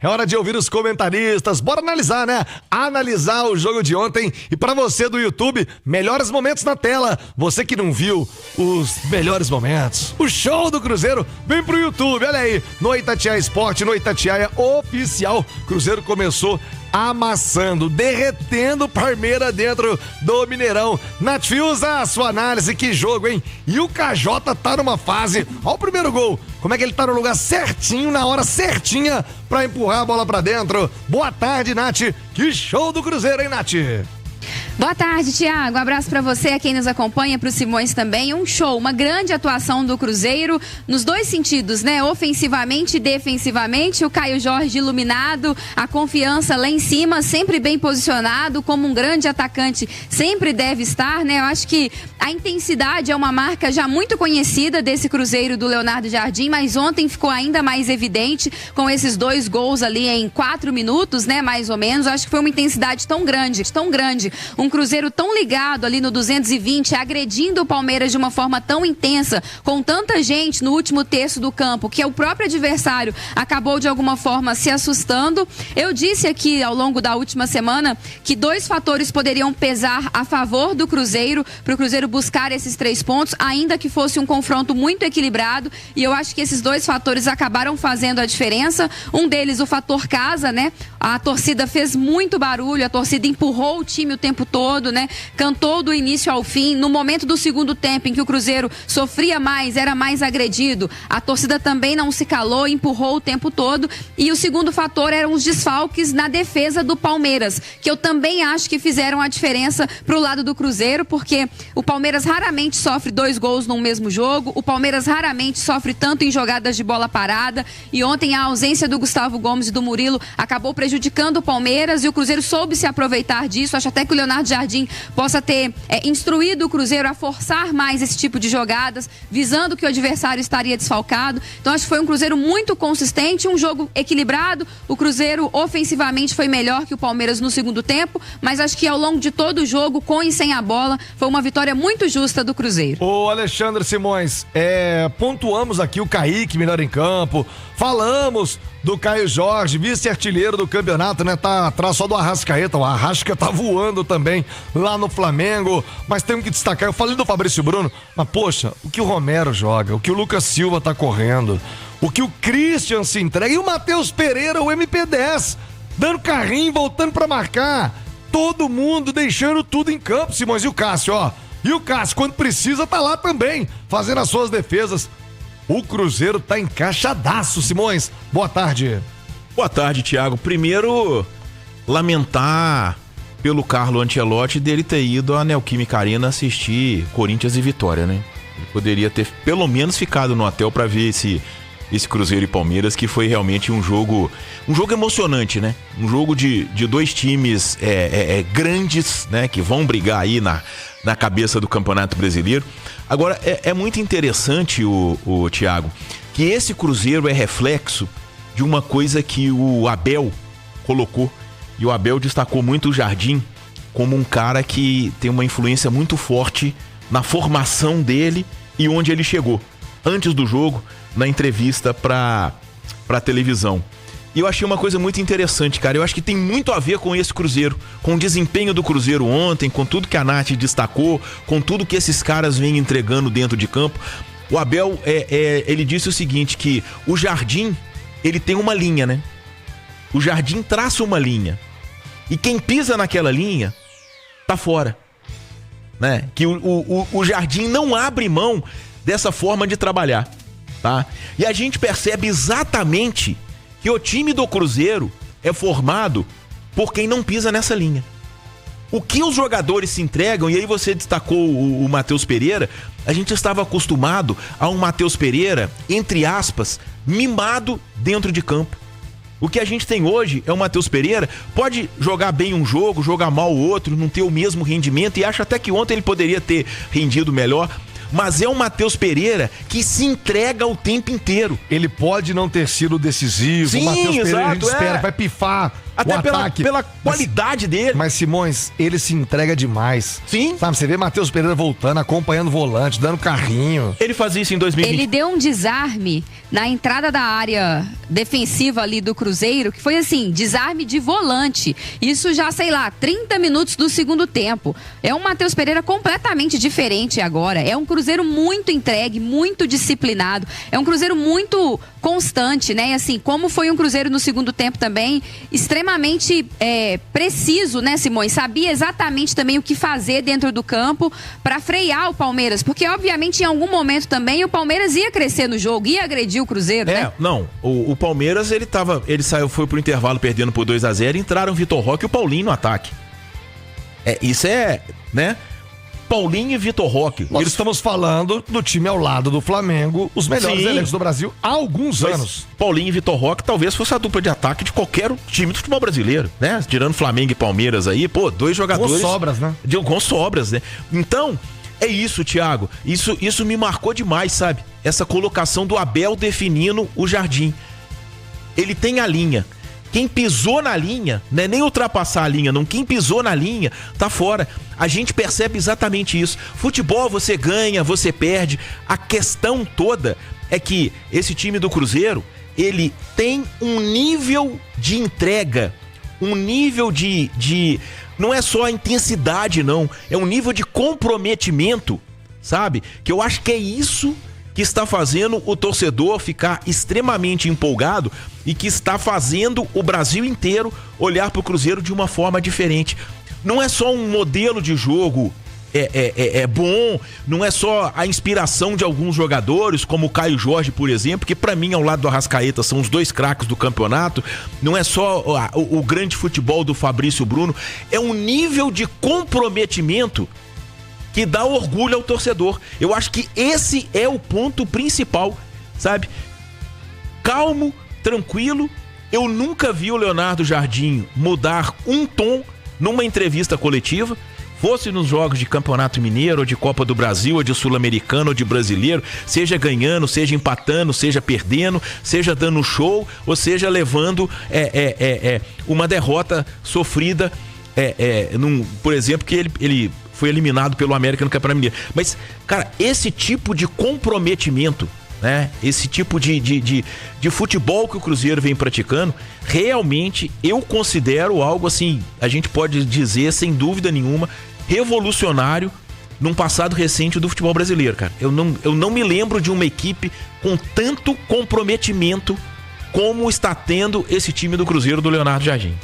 É hora de ouvir os comentaristas. Bora analisar, né? Analisar o jogo de ontem. E pra você do YouTube, melhores momentos na tela. Você que não viu os melhores momentos, o show do Cruzeiro, vem pro YouTube, olha aí. No Itatiaia Esporte, no Itatiaia Oficial. Cruzeiro começou amassando, derretendo Palmeiras dentro do Mineirão. Nath Fiuza, a sua análise, que jogo, hein? E o KJ tá numa fase, ó o primeiro gol, como é que ele tá no lugar certinho, na hora certinha pra empurrar a bola pra dentro. Boa tarde, Nath, que show do Cruzeiro, hein, Nath? Boa tarde, Thiago. Um abraço pra você, a quem nos acompanha, pro Simões também. Um show, uma grande atuação do Cruzeiro nos dois sentidos, né? Ofensivamente e defensivamente. O Caio Jorge iluminado, a confiança lá em cima, sempre bem posicionado, como um grande atacante sempre deve estar, né? Eu acho que a intensidade é uma marca já muito conhecida desse Cruzeiro do Leonardo Jardim, mas ontem ficou ainda mais evidente com esses dois gols ali em 4 minutos, né? Mais ou menos. Eu acho que foi uma intensidade tão grande. Um Cruzeiro tão ligado ali no 220, agredindo o Palmeiras de uma forma tão intensa, com tanta gente no último terço do campo, que o próprio adversário acabou de alguma forma se assustando. Eu disse aqui ao longo da última semana que 2 fatores poderiam pesar a favor do Cruzeiro, para o Cruzeiro buscar esses 3 pontos, ainda que fosse um confronto muito equilibrado, e eu acho que esses 2 fatores acabaram fazendo a diferença. Um deles, o fator casa, né? A torcida fez muito barulho, a torcida empurrou o time o tempo todo, né? Cantou do início ao fim. No momento do segundo tempo, em que o Cruzeiro sofria mais, era mais agredido, a torcida também não se calou, empurrou o tempo todo. E o segundo fator eram os desfalques na defesa do Palmeiras, que eu também acho que fizeram a diferença pro lado do Cruzeiro, porque o Palmeiras raramente sofre 2 gols num mesmo jogo, o Palmeiras raramente sofre tanto em jogadas de bola parada, e ontem a ausência do Gustavo Gomes e do Murilo acabou prejudicando o Palmeiras, e o Cruzeiro soube se aproveitar disso. Acho até que o Leonardo Jardim possa ter instruído o Cruzeiro a forçar mais esse tipo de jogadas, visando que o adversário estaria desfalcado. Então acho que foi um Cruzeiro muito consistente, um jogo equilibrado. O Cruzeiro ofensivamente foi melhor que o Palmeiras no segundo tempo, mas acho que ao longo de todo o jogo, com e sem a bola, foi uma vitória muito justa do Cruzeiro. Ô Alexandre Simões, pontuamos aqui o Kaique, melhor em campo, falamos do Caio Jorge, vice-artilheiro do campeonato, né? Tá atrás só do Arrascaeta. O Arrasca tá voando também lá no Flamengo. Mas temos que destacar, eu falei do Fabrício Bruno, mas poxa, o que o Romero joga, o que o Lucas Silva tá correndo, o que o Christian se entrega, e o Matheus Pereira, o MP10, dando carrinho, voltando pra marcar. Todo mundo deixando tudo em campo, Simões. E o Cássio, ó. E o Cássio, quando precisa, tá lá também, fazendo as suas defesas. O Cruzeiro tá encaixadaço, Simões. Boa tarde. Boa tarde, Thiago. Primeiro, lamentar pelo Carlo Ancelotti dele ter ido à Neoquímica Arena assistir Corinthians e Vitória, né? Ele poderia ter pelo menos ficado no hotel para ver esse Cruzeiro e Palmeiras, que foi realmente um jogo emocionante, né? Um jogo de 2 times grandes, né? Que vão brigar aí na cabeça do Campeonato Brasileiro. Agora, é muito interessante, o Thiago, que esse Cruzeiro é reflexo de uma coisa que o Abel colocou. E o Abel destacou muito o Jardim como um cara que tem uma influência muito forte na formação dele e onde ele chegou. Antes do jogo, na entrevista pra televisão. E eu achei uma coisa muito interessante, cara. Eu acho que tem muito a ver com esse Cruzeiro, com o desempenho do Cruzeiro ontem, com tudo que a Nath destacou, com tudo que esses caras vêm entregando dentro de campo. O Abel, ele disse o seguinte, que o Jardim, ele tem uma linha, né? O Jardim traça uma linha. E quem pisa naquela linha, tá fora. Né? Que o Jardim não abre mão dessa forma de trabalhar, tá? E a gente percebe exatamente que o time do Cruzeiro é formado por quem não pisa nessa linha. O que os jogadores se entregam, e aí você destacou o Matheus Pereira, a gente estava acostumado a um Matheus Pereira, entre aspas, mimado dentro de campo. O que a gente tem hoje é o Matheus Pereira, pode jogar bem um jogo, jogar mal o outro, não ter o mesmo rendimento, e acho até que ontem ele poderia ter rendido melhor, mas é um Matheus Pereira que se entrega o tempo inteiro. Ele pode não ter sido decisivo. Sim, o Matheus Pereira, exato, a gente espera que vai pifar até o ataque. pela qualidade dele. Mas, Simões, ele se entrega demais. Sim. Sabe, você vê Matheus Pereira voltando, acompanhando o volante, dando carrinho. Ele fazia isso em 2020. Ele deu um desarme na entrada da área defensiva ali do Cruzeiro, que foi assim, desarme de volante. Isso já, sei lá, 30 minutos do segundo tempo. É um Matheus Pereira completamente diferente agora. É um Cruzeiro muito entregue, muito disciplinado. É um Cruzeiro muito constante, né? E assim, como foi um Cruzeiro no segundo tempo também, extremamente preciso, né, Simões? Sabia exatamente também o que fazer dentro do campo para frear o Palmeiras, porque obviamente em algum momento também o Palmeiras ia crescer no jogo, ia agredir o Cruzeiro, né? Não, o Palmeiras, ele saiu, foi pro intervalo perdendo por 2-0, entraram Vitor Roque e o Paulinho no ataque. Isso é, né? Paulinho e Vitor Roque. Nós estamos falando do time ao lado do Flamengo, os melhores elencos do Brasil há alguns anos. Paulinho e Vitor Roque talvez fosse a dupla de ataque de qualquer time do futebol brasileiro, né? Tirando Flamengo e Palmeiras aí, dois jogadores... Com sobras, né? Com sobras, né? Então, é isso, Thiago. Isso me marcou demais, sabe? Essa colocação do Abel definindo o Jardim. Ele tem a linha. Quem pisou na linha, não é nem ultrapassar a linha, não. Quem pisou na linha, tá fora. A gente percebe exatamente isso. Futebol, você ganha, você perde. A questão toda é que esse time do Cruzeiro, ele tem um nível de entrega, um nível de não é só a intensidade, não. É um nível de comprometimento, sabe? Que eu acho que é isso que está fazendo o torcedor ficar extremamente empolgado e que está fazendo o Brasil inteiro olhar para o Cruzeiro de uma forma diferente. Não é só um modelo de jogo bom, não é só a inspiração de alguns jogadores, como o Caio Jorge, por exemplo, que para mim, ao lado do Arrascaeta, são os dois craques do campeonato. Não é só o grande futebol do Fabrício Bruno, é um nível de comprometimento que dá orgulho ao torcedor. Eu acho que esse é o ponto principal, sabe? Calmo, tranquilo. Eu nunca vi o Leonardo Jardim mudar um tom numa entrevista coletiva, fosse nos jogos de Campeonato Mineiro, ou de Copa do Brasil, ou de Sul-Americano, ou de Brasileiro, seja ganhando, seja empatando, seja perdendo, seja dando show, ou seja levando uma derrota sofrida, por exemplo, que ele foi eliminado pelo América no Campeonato Mineiro. Mas, cara, esse tipo de comprometimento, né? Esse tipo de futebol que o Cruzeiro vem praticando, realmente eu considero algo assim, a gente pode dizer sem dúvida nenhuma, revolucionário num passado recente do futebol brasileiro, cara. Eu não me lembro de uma equipe com tanto comprometimento como está tendo esse time do Cruzeiro do Leonardo Jardim.